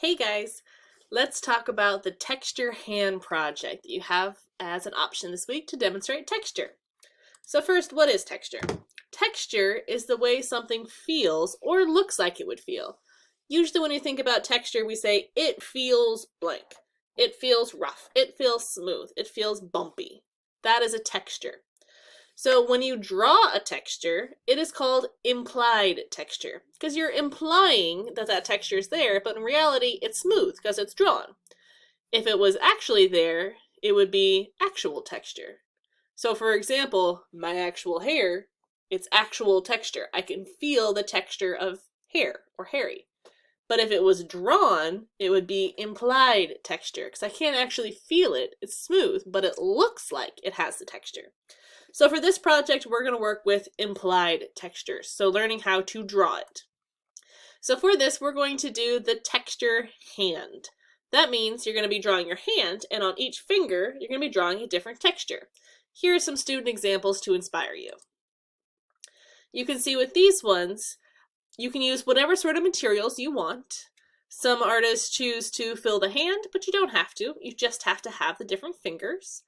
Hey guys, let's talk about the texture hand project that you have as an option this week to demonstrate texture. So first, what is texture? Texture is the way something feels or looks like it would feel. Usually when you think about texture, we say it feels blank. It feels rough. It feels smooth. It feels bumpy. That is a texture. So when you draw a texture, it is called implied texture because you're implying that that texture is there, but in reality it's smooth because it's drawn. If it was actually there, it would be actual texture. So for example, my actual hair, it's actual texture. I can feel the texture of hair or hairy. But if it was drawn, it would be implied texture because I can't actually feel it. It's smooth, but it looks like it has the texture. So for this project, we're going to work with implied textures, so learning how to draw it. So for this, we're going to do the texture hand. That means you're going to be drawing your hand, and on each finger, you're going to be drawing a different texture. Here are some student examples to inspire you. You can see with these ones, you can use whatever sort of materials you want. Some artists choose to fill the hand, but you don't have to. You just have to have the different fingers.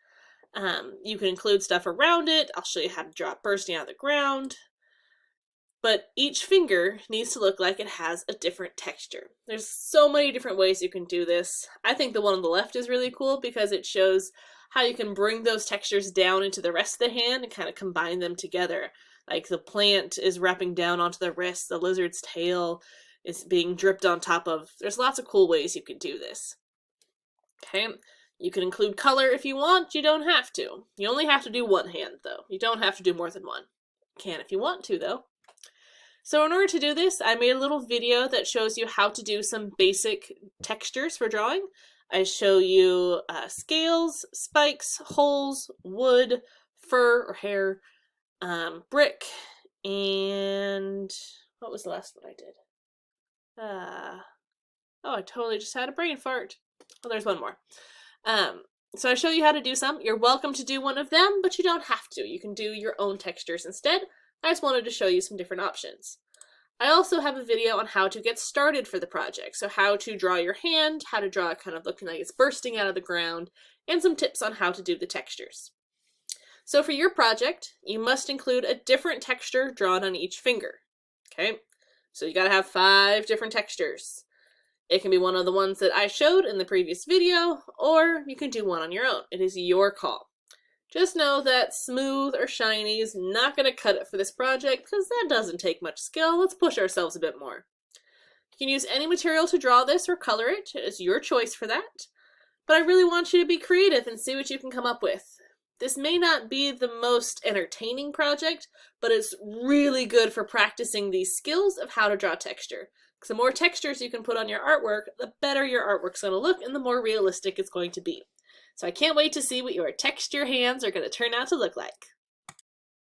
You can include stuff around it. I'll show you how to draw it bursting out of the ground. But each finger needs to look like it has a different texture. There's so many different ways you can do this. I think the one on the left is really cool because it shows how you can bring those textures down into the rest of the hand and kind of combine them together. Like the plant is wrapping down onto the wrist, the lizard's tail is being dripped on top of. There's lots of cool ways you can do this. Okay. You can include color if you want, you don't have to. You only have to do one hand, though. You don't have to do more than one. You can if you want to, though. So in order to do this, I made a little video that shows you how to do some basic textures for drawing. I show you scales, spikes, holes, wood, fur or hair, brick, and what was the last one I did? Oh, I totally just had a brain fart. Oh, there's one more. So I show you how to do some. You're welcome to do one of them, but you don't have to. You can do your own textures instead. I just wanted to show you some different options. I also have a video on how to get started for the project. So how to draw your hand, how to draw it kind of looking like it's bursting out of the ground, and some tips on how to do the textures. So for your project, you must include a different texture drawn on each finger. Okay, so you gotta have 5 different textures. It can be one of the ones that I showed in the previous video, or you can do one on your own. It is your call. Just know that smooth or shiny is not going to cut it for this project because that doesn't take much skill. Let's push ourselves a bit more. You can use any material to draw this or color it. It is your choice for that. But I really want you to be creative and see what you can come up with. This may not be the most entertaining project, but it's really good for practicing these skills of how to draw texture. Because the more textures you can put on your artwork, the better your artwork's going to look and the more realistic it's going to be. So I can't wait to see what your texture hands are going to turn out to look like.